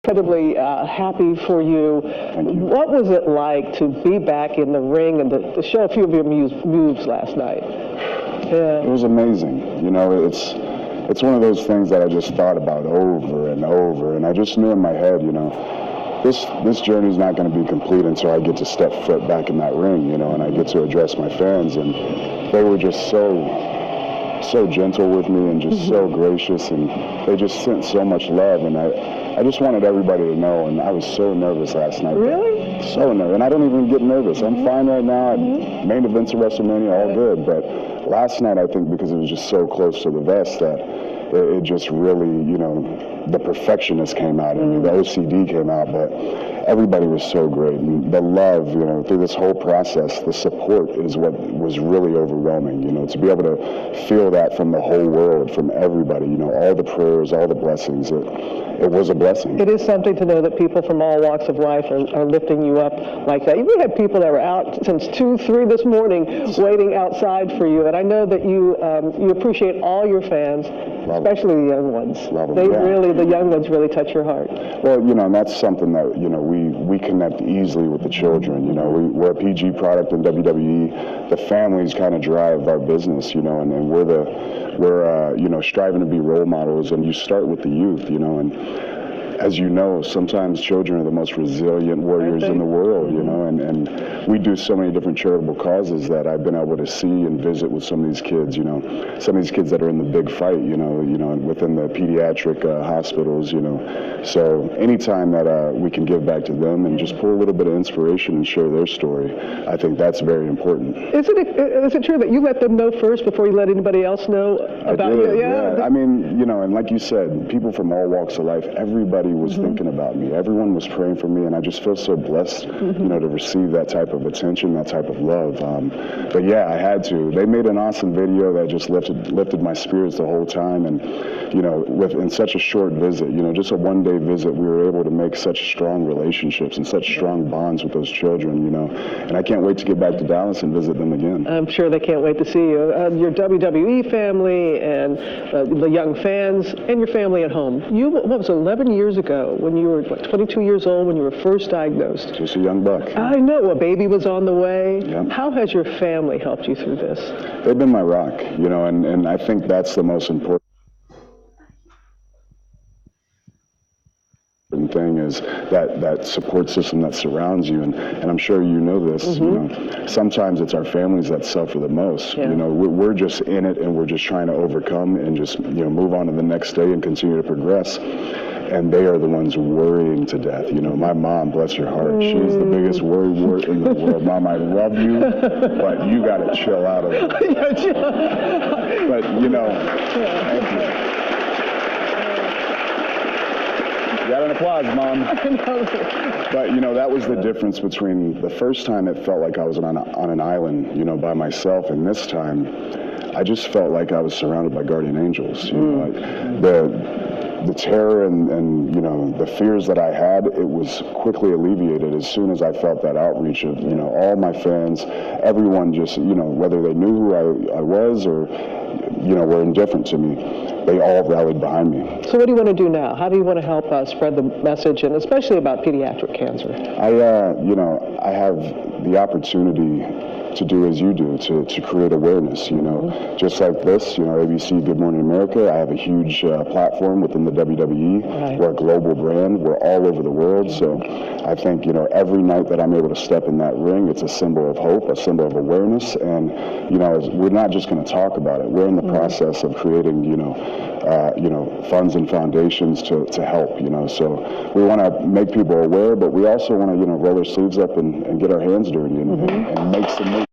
Incredibly happy for you. Thank you. What was it like to be back in the ring and to show a few of your moves last night? Yeah. It was amazing. You know, it's one of those things that I just thought about over and over, and I just knew in my head, you know, this journey is not going to be complete until I get to step foot back in that ring, you know, and I get to address my fans, and they were just so gentle with me and just so gracious, and they just sent so much love, and I just wanted everybody to know, and I was so nervous last night. Really? So nervous, and I don't even get nervous. I'm fine right now. Main events of WrestleMania, all good, but last night I think because it was just so close to the vest that it just really, you know, the perfectionist came out and the OCD came out, but everybody was so great. And the love, you know, through this whole process, the support is what was really overwhelming, you know, to be able to feel that from the whole world, from everybody, you know, all the prayers, all the blessings. It was a blessing. It is something to know that people from all walks of life are lifting you up like that. We had people that were out since 2, 3 this morning waiting outside for you, and I know that you appreciate all your fans, especially the young ones. The young ones really touch your heart. Well, you know, and that's something that, you know, we connect easily with the children. You know, we're a PG product in WWE. The families kind of drive our business, you know, and we're you know, striving to be role models, and you start with the youth, you know, and as you know, sometimes children are the most resilient warriors in the world, you know, and we do so many different charitable causes that I've been able to see and visit with some of these kids, you know, some of these kids that are in the big fight, you know, within the pediatric hospitals, you know. So anytime that we can give back to them and just pull a little bit of inspiration and share their story, I think that's very important. Is it true that you let them know first before you let anybody else know about you? Yeah. I mean, you know, and like you said, people from all walks of life, everybody was thinking about me. Everyone was praying for me, and I just feel so blessed, you know, to receive that type of attention, that type of love. But yeah, I had to. They made an awesome video that just lifted my spirits the whole time, and you know, in such a short visit, you know, just a one-day visit, we were able to make such strong relationships and such strong bonds with those children, you know. And I can't wait to get back to Dallas and visit them again. I'm sure they can't wait to see you. Your WWE family and the young fans and your family at home. What was it, 11 years ago when you were 22 years old when you were first diagnosed? Just a young buck. I know, a baby was on the way. Yep. How has your family helped you through this? They've been my rock, you know, and I think that's the most important thing, is that support system that surrounds you, and I'm sure you know this, you know, sometimes it's our families that suffer the most. You know, we're just in it, and we're just trying to overcome and just, you know, move on to the next day and continue to progress. And they are the ones worrying to death. You know, my mom, bless her heart, she's the biggest worrywart in the world. Mom, I love you, but you got to chill out a little bit. But, you know, thank you. You got an applause, Mom. But, you know, that was the difference between the first time it felt like I was on an island, you know, by myself, and this time I just felt like I was surrounded by guardian angels. You know, like the terror and, you know, the fears that I had, it was quickly alleviated as soon as I felt that outreach of, you know, all my fans, everyone just, you know, whether they knew who I was or, you know, were indifferent to me, they all rallied behind me. So what do you want to do now? How do you want to help spread the message, and especially about pediatric cancer? You know, I have the opportunity to do as you do, to create awareness, you know. Just like this, you know, ABC Good Morning America, I have a huge platform within the WWE. We're a global brand. We're all over the world. So I think, you know, every night that I'm able to step in that ring, it's a symbol of hope, a symbol of awareness. And, you know, we're not just going to talk about it. We're in the process of creating, you know, funds and foundations to help, you know. So we want to make people aware, but we also want to, you know, roll our sleeves up and get our hands dirty and make some moves.